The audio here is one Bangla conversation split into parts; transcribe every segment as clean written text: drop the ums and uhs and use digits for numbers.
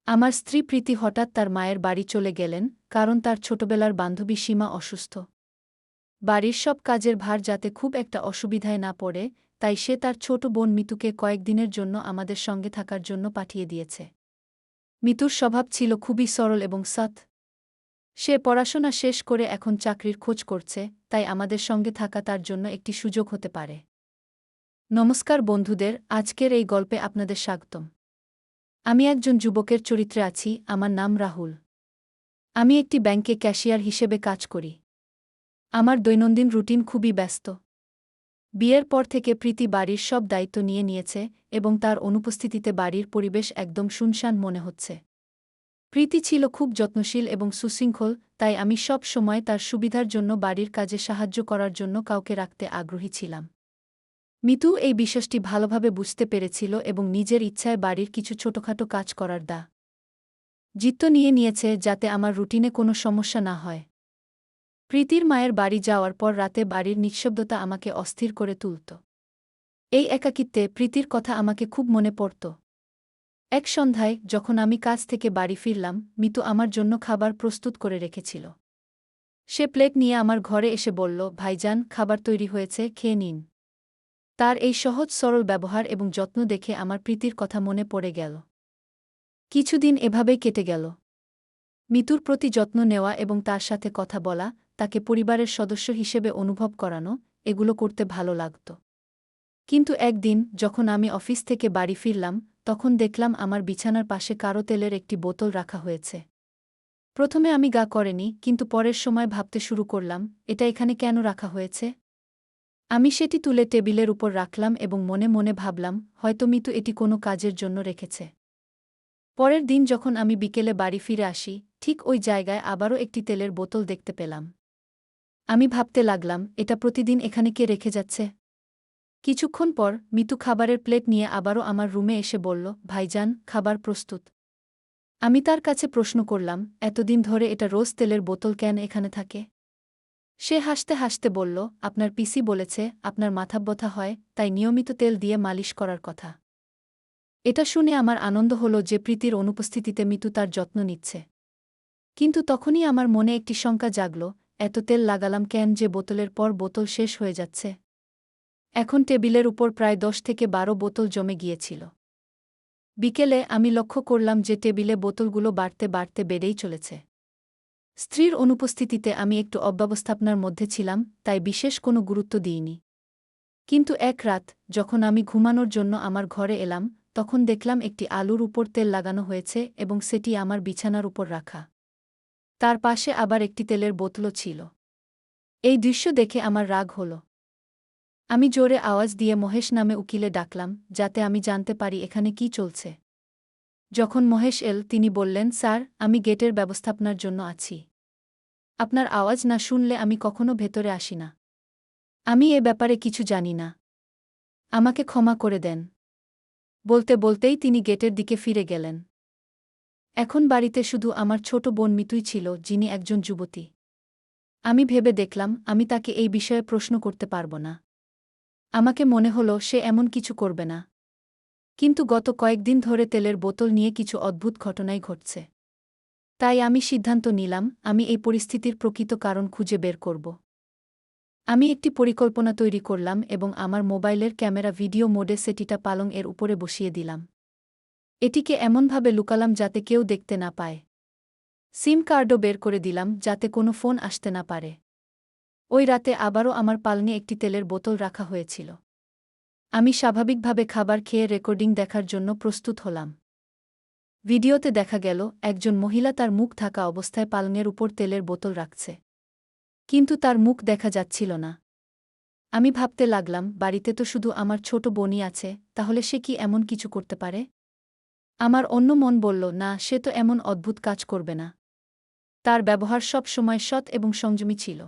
আমার স্ত্রী প্রীতি হঠাৎ তার মায়ের বাড়ি চলে গেলেন, কারণ তার ছোটবেলার বান্ধবী সীমা অসুস্থ। বাড়ির সব কাজের ভার যাতে খুব একটা অসুবিধায় না পড়ে, তাই সে তার ছোট বোন মিতুকে কয়েকদিনের জন্য আমাদের সঙ্গে থাকার জন্য পাঠিয়ে দিয়েছে। মিতুর স্বভাব ছিল খুবই সরল এবং সৎ। সে পড়াশোনা শেষ করে এখন চাকরির খোঁজ করছে, তাই আমাদের সঙ্গে থাকা তার জন্য একটি সুযোগ হতে পারে। নমস্কার বন্ধুদের, আজকের এই গল্পে আপনাদের স্বাগতম। আমি একজন যুবকের চরিত্রে আছি, আমার নাম রাহুল। আমি একটি ব্যাংকে ক্যাশিয়ার হিসেবে কাজ করি। আমার দৈনন্দিন রুটিন খুবই ব্যস্ত। বিয়ের পর থেকে প্রীতি বাড়ির সব দায়িত্ব নিয়ে নিয়েছে এবং তার অনুপস্থিতিতে বাড়ির পরিবেশ একদম শুনশান মনে হচ্ছে। প্রীতি ছিল খুব যত্নশীল এবং সুশৃঙ্খল, তাই আমি সব সময় তার সুবিধার জন্য বাড়ির কাজে সাহায্য করার জন্য কাউকে রাখতে আগ্রহী ছিলাম। মিতু এই বিষয়টি ভালোভাবে বুঝতে পেরেছিল এবং নিজের ইচ্ছায় বাড়ির কিছু ছোটখাটো কাজ করার দায়িত্ব নিয়ে নিয়েছে, যাতে আমার রুটিনে কোনো সমস্যা না হয়। প্রীতির মায়ের বাড়ি যাওয়ার পর রাতে বাড়ির নিঃশব্দতা আমাকে অস্থির করে তুলত। এই একাকিত্বে প্রীতির কথা আমাকে খুব মনে পড়ত। এক সন্ধ্যায় যখন আমি কাজ থেকে বাড়ি ফিরলাম, মিতু আমার জন্য খাবার প্রস্তুত করে রেখেছিল। সে প্লেট নিয়ে আমার ঘরে এসে বলল, ভাইজান, খাবার তৈরি হয়েছে, খেয়ে নিন। তার এই সহজ সরল ব্যবহার এবং যত্ন দেখে আমার প্রীতির কথা মনে পড়ে গেল। কিছুদিন এভাবেই কেটে গেল। মিতুর প্রতি যত্ন নেওয়া এবং তার সাথে কথা বলা, তাকে পরিবারের সদস্য হিসেবে অনুভব করানো, এগুলো করতে ভালো লাগত। কিন্তু একদিন যখন আমি অফিস থেকে বাড়ি ফিরলাম, তখন দেখলাম আমার বিছানার পাশে কারো তেলের একটি বোতল রাখা হয়েছে। প্রথমে আমি গা করেনি, কিন্তু পরের সময় ভাবতে শুরু করলাম, এটা এখানে কেন রাখা হয়েছে। আমি সেটি তুলে টেবিলের উপর রাখলাম এবং মনে মনে ভাবলাম, হয়তো মিতু এটি কোনো কাজের জন্য রেখেছে। পরের দিন যখন আমি বিকেলে বাড়ি ফিরে আসি, ঠিক ওই জায়গায় আবারও একটি তেলের বোতল দেখতে পেলাম। আমি ভাবতে লাগলাম, এটা প্রতিদিন এখানে কে রেখে যাচ্ছে। কিছুক্ষণ পর মিতু খাবারের প্লেট নিয়ে আবারও আমার রুমে এসে বলল, ভাইজান, খাবার প্রস্তুত। আমি তার কাছে প্রশ্ন করলাম, এতদিন ধরে এটা রোজ তেলের বোতল কেন এখানে থাকে। সে হাসতে হাসতে বলল, আপনার পিসি বলেছে আপনার মাথা ব্যথা হয়, তাই নিয়মিত তেল দিয়ে মালিশ করার কথা। এটা শুনে আমার আনন্দ হলো যে প্রীতির অনুপস্থিতিতে মিতু তার যত্ন নিচ্ছে। কিন্তু তখনই আমার মনে একটি শঙ্কা জাগল, এত তেল লাগালাম কেন যে বোতলের পর বোতল শেষ হয়ে যাচ্ছে। এখন টেবিলের উপর প্রায় 10 থেকে 12 বোতল জমে গিয়েছিল। বিকেলে আমি লক্ষ্য করলাম যে টেবিলে বোতলগুলো বাড়তে বাড়তে বেড়েই চলেছে। স্ত্রীর অনুপস্থিতিতে আমি একটু অব্যবস্থাপনার মধ্যে ছিলাম, তাই বিশেষ কোনো গুরুত্ব দিইনি। কিন্তু এক রাত যখন আমি ঘুমানোর জন্য আমার ঘরে এলাম, তখন দেখলাম একটি আলুর উপর তেল লাগানো হয়েছে এবং সেটি আমার বিছানার উপর রাখা। তার পাশে আবার একটি তেলের বোতলও ছিল। এই দৃশ্য দেখে আমার রাগ হল। আমি জোরে আওয়াজ দিয়ে মহেশ নামে উকিলে ডাকলাম, যাতে আমি জানতে পারি এখানে কি চলছে। যখন মহেশ এল, তিনি বললেন, স্যার, আমি গেটের ব্যবস্থাপনার জন্য আছি। আপনার আওয়াজ না শুনলে আমি কখনো ভেতরে আসি না। আমি এ ব্যাপারে কিছু জানি না। আমাকে ক্ষমা করে দেন। বলতে বলতেই তিনি গেটের দিকে ফিরে গেলেন। এখন বাড়িতে শুধু আমার ছোট বোন মিতুই ছিল, যিনি একজন যুবতী। আমি ভেবে দেখলাম আমি তাকে এই বিষয়ে প্রশ্ন করতে পারব না। আমাকে মনে হলো সে এমন কিছু করবে না। কিন্তু গত কয়েকদিন ধরে তেলের বোতল নিয়ে কিছু অদ্ভুত ঘটনাই ঘটছে। তাই আমি সিদ্ধান্ত নিলাম, আমি এই পরিস্থিতির প্রকৃত কারণ খুঁজে বের করব। আমি একটি পরিকল্পনা তৈরি করলাম এবং আমার মোবাইলের ক্যামেরা ভিডিও মোডে সেটিটা পালং এর উপরে বসিয়ে দিলাম। এটিকে এমনভাবে লুকালাম যাতে কেউ দেখতে না পায়। সিম কার্ডও বের করে দিলাম যাতে কোনো ফোন আসতে না পারে। ওই রাতে আবারও আমার পালঙে একটি তেলের বোতল রাখা হয়েছিল। আমি স্বাভাবিকভাবে খাবার খেয়ে রেকর্ডিং দেখার জন্য প্রস্তুত হলাম। ভিডিওতে দেখা গেল একজন মহিলা তার মুখ ঢাকা অবস্থায় পালঙের উপর তেলের বোতল রাখছে। কিন্তু তার মুখ দেখা যাচ্ছিল না। আমি ভাবতে লাগলাম, বাড়িতে তো শুধু আমার ছোট বোনই আছে, তাহলে সে কি এমন কিছু করতে পারে। আমার অন্য মন বলল, না, সে তো এমন অদ্ভুত কাজ করবে না। তার ব্যবহার সব সময় সৎ এবং সংযমী ছিল।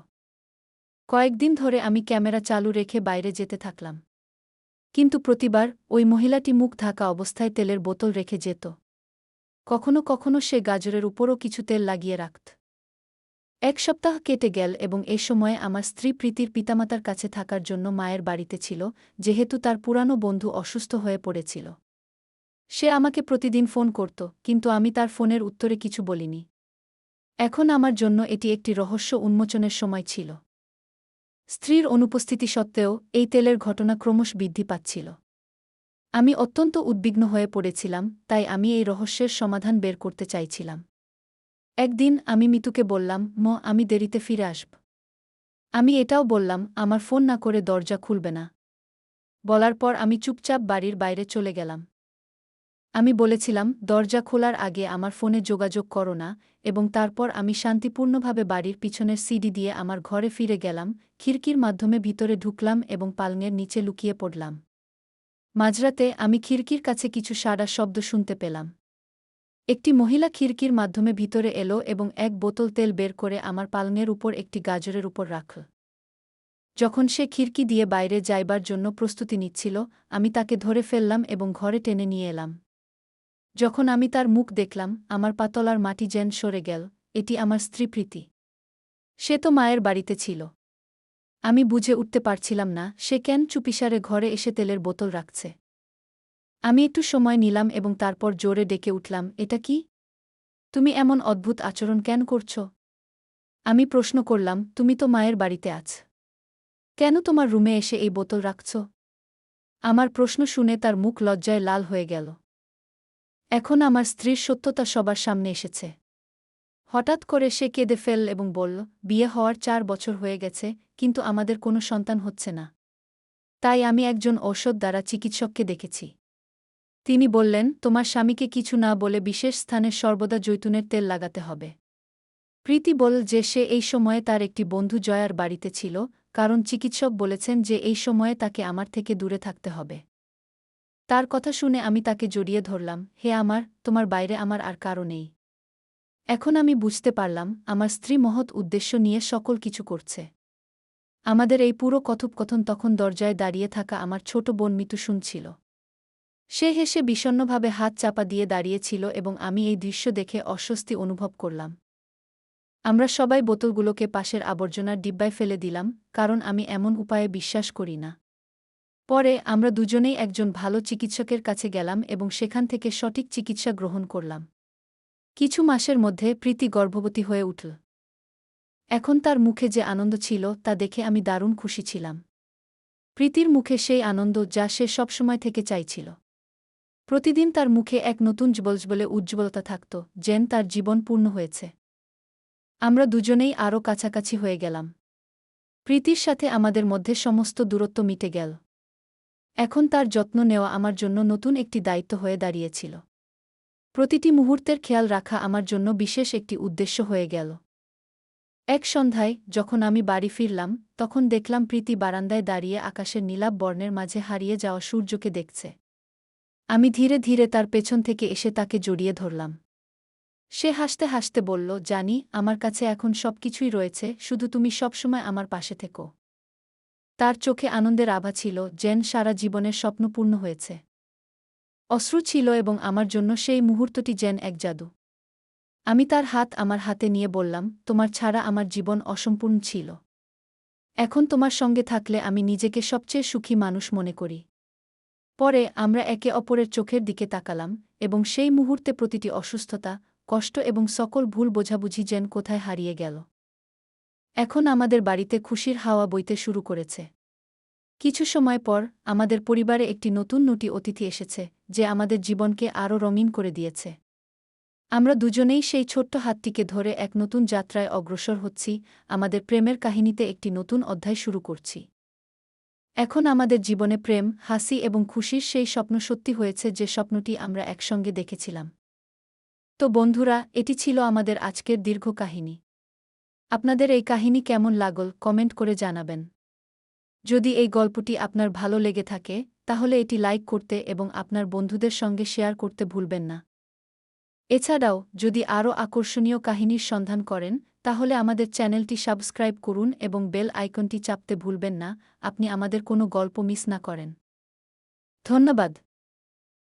কয়েকদিন ধরে আমি ক্যামেরা চালু রেখে বাইরে যেতে থাকলাম। কিন্তু প্রতিবার ওই মহিলাটি মুখ ঢাকা অবস্থায় তেলের বোতল রেখে যেত। কখনো কখনো সে গাজরের উপরও কিছু তেল লাগিয়ে রাখত। এক সপ্তাহ কেটে গেল এবং এ সময়ে আমার স্ত্রী প্রীতির পিতামাতার কাছে থাকার জন্য মায়ের বাড়িতে ছিল, যেহেতু তার পুরানো বন্ধু অসুস্থ হয়ে পড়েছিল। সে আমাকে প্রতিদিন ফোন করত, কিন্তু আমি তার ফোনের উত্তরে কিছু বলিনি। এখন আমার জন্য এটি একটি রহস্য উন্মোচনের সময় ছিল। স্ত্রীর অনুপস্থিতি সত্ত্বেও এই তেলের ঘটনা ক্রমশ বৃদ্ধি পাচ্ছিল। আমি অত্যন্ত উদ্বিগ্ন হয়ে পড়েছিলাম, তাই আমি এই রহস্যের সমাধান বের করতে চাইছিলাম। একদিন আমি মিতুকে বললাম, আমি দেরিতে ফিরে আসব। আমি এটাও বললাম, আমার ফোন না করে দরজা খুলবে না। বলার পর আমি চুপচাপ বাড়ির বাইরে চলে গেলাম। আমি বলেছিলাম, দরজা খোলার আগে আমার ফোনে যোগাযোগ করো না, এবং তারপর আমি শান্তিপূর্ণভাবে বাড়ির পিছনের সিঁড়ি দিয়ে আমার ঘরে ফিরে গেলাম, খিড়কির মাধ্যমে ভিতরে ঢুকলাম এবং পালঙের নিচে লুকিয়ে পড়লাম। মাঝরাতে আমি খিড়কির কাছে কিছু সাড়া শব্দ শুনতে পেলাম। একটি মহিলা খিড়কির মাধ্যমে ভিতরে এলো এবং এক বোতল তেল বের করে আমার পালঙের উপর একটি গাজরের উপর রাখল। যখন সে খিড়কি দিয়ে বাইরে যাইবার জন্য প্রস্তুতি নিচ্ছিল, আমি তাকে ধরে ফেললাম এবং ঘরে টেনে নিয়ে এলাম। যখন আমি তার মুখ দেখলাম, আমার পাতলার মাটি যেন সরে গেল। এটি আমার স্ত্রী প্রীতি। সে তো মায়ের বাড়িতে ছিল। আমি বুঝে উঠতে পারছিলাম না সে কেন চুপিসারে ঘরে এসে তেলের বোতল রাখছে। আমি একটু সময় নিলাম এবং তারপর জোরে ডেকে উঠলাম, এটা কি? তুমি এমন অদ্ভুত আচরণ কেন করছ? আমি প্রশ্ন করলাম, তুমি তো মায়ের বাড়িতে আছ। কেন তোমার রুমে এসে এই বোতল রাখছ? আমার প্রশ্ন শুনে তার মুখ লজ্জায় লাল হয়ে গেল। এখন আমার স্ত্রীর সত্যতা সবার সামনে এসেছে। হঠাৎ করে সে কেঁদে ফেলল এবং বলল, বিয়ে হওয়ার 4 বছর হয়ে গেছে, কিন্তু আমাদের কোনো সন্তান হচ্ছে না। তাই আমি একজন ঔষধ দ্বারা চিকিৎসককে দেখেছি। তিনি বললেন, তোমার স্বামীকে কিছু না বলে বিশেষ স্থানে সর্বদা জৈতুনের তেল লাগাতে হবে। প্রীতি বলল যে সে এই সময়ে তার একটি বন্ধু জয়ার বাড়িতে ছিল, কারণ চিকিৎসক বলেছেন যে এই সময়ে তাকে আমার থেকে দূরে থাকতে হবে। তার কথা শুনে আমি তাকে জড়িয়ে ধরলাম, হে আমার, তোমার বাইরে আমার আর কারও নেই। এখন আমি বুঝতে পারলাম, আমার স্ত্রী মহৎ উদ্দেশ্য নিয়ে সকল কিছু করছে। আমাদের এই পুরো কথোপকথন তখন দরজায় দাঁড়িয়ে থাকা আমার ছোট বোন মিতু শুনছিল। সে হেসে বিষণ্ণভাবে হাত চাপা দিয়ে দাঁড়িয়েছিল এবং আমি এই দৃশ্য দেখে অস্বস্তি অনুভব করলাম। আমরা সবাই বোতলগুলোকে পাশের আবর্জনার ডিব্বায় ফেলে দিলাম, কারণ আমি এমন উপায়ে বিশ্বাস করি না। পরে আমরা দুজনেই একজন ভালো চিকিৎসকের কাছে গেলাম এবং সেখান থেকে সঠিক চিকিৎসা গ্রহণ করলাম। কিছু মাসের মধ্যে প্রীতি গর্ভবতী হয়ে উঠল। এখন তার মুখে যে আনন্দ ছিল তা দেখে আমি দারুণ খুশি ছিলাম। প্রীতির মুখে সেই আনন্দ যা সে সবসময় থেকে চাইছিল। প্রতিদিন তার মুখে এক নতুন জ্বলজ্বলে উজ্জ্বলতা থাকত, যেন তার জীবন পূর্ণ হয়েছে। আমরা দুজনেই আরও কাছাকাছি হয়ে গেলাম। প্রীতির সাথে আমাদের মধ্যে সমস্ত দূরত্ব মিটে গেল। এখন তার যত্ন নেওয়া আমার জন্য নতুন একটি দায়িত্ব হয়ে দাঁড়িয়েছিল। প্রতিটি মুহূর্তের খেয়াল রাখা আমার জন্য বিশেষ একটি উদ্দেশ্য হয়ে গেল। এক সন্ধ্যায় যখন আমি বাড়ি ফিরলাম, তখন দেখলাম প্রীতি বারান্দায় দাঁড়িয়ে আকাশের নীলাভ বর্ণের মাঝে হারিয়ে যাওয়া সূর্যকে দেখছে। আমি ধীরে ধীরে তার পেছন থেকে এসে তাকে জড়িয়ে ধরলাম। সে হাসতে হাসতে বলল, জানি, আমার কাছে এখন সবকিছুই রয়েছে, শুধু তুমি সবসময় আমার পাশে থেকো। তার চোখে আনন্দের আভা ছিল, যেন সারা জীবনের স্বপ্ন পূর্ণ হয়েছে। অশ্রু ছিল এবং আমার জন্য সেই মুহূর্তটি যেন এক জাদু। আমি তার হাত আমার হাতে নিয়ে বললাম, তোমার ছাড়া আমার জীবন অসম্পূর্ণ ছিল। এখন তোমার সঙ্গে থাকলে আমি নিজেকে সবচেয়ে সুখী মানুষ মনে করি। পরে আমরা একে অপরের চোখের দিকে তাকালাম, এবং সেই মুহূর্তে প্রতিটি অসুস্থতা, কষ্ট এবং সকল ভুল বোঝাবুঝি যেন কোথায় হারিয়ে গেল। এখন আমাদের বাড়িতে খুশির হাওয়া বইতে শুরু করেছে। কিছু সময় পর আমাদের পরিবারে একটি নতুন অতিথি এসেছে, যে আমাদের জীবনকে আরও রঙিন করে দিয়েছে। আমরা দুজনেই সেই ছোট্ট হাতটিকে ধরে এক নতুন যাত্রায় অগ্রসর হচ্ছি, আমাদের প্রেমের কাহিনীতে একটি নতুন অধ্যায় শুরু করছি। এখন আমাদের জীবনে প্রেম, হাসি এবং খুশির সেই স্বপ্ন সত্যি হয়েছে যে স্বপ্নটি আমরা একসঙ্গে দেখেছিলাম। তো বন্ধুরা, এটি ছিল আমাদের আজকের দীর্ঘ কাহিনী। আপনাদের এই কাহিনী কেমন লাগল কমেন্ট করে জানাবেন। যদি এই গল্পটি আপনার ভালো লেগে থাকে, তাহলে এটি লাইক করতে এবং আপনার বন্ধুদের সঙ্গে শেয়ার করতে ভুলবেন না। এছাড়াও যদি আরও আকর্ষণীয় কাহিনীর সন্ধান করেন, তাহলে আমাদের চ্যানেলটি সাবস্ক্রাইব করুন এবং বেল আইকনটি চাপতে ভুলবেন না, আপনি আমাদের কোনো গল্প মিস না করেন। ধন্যবাদ।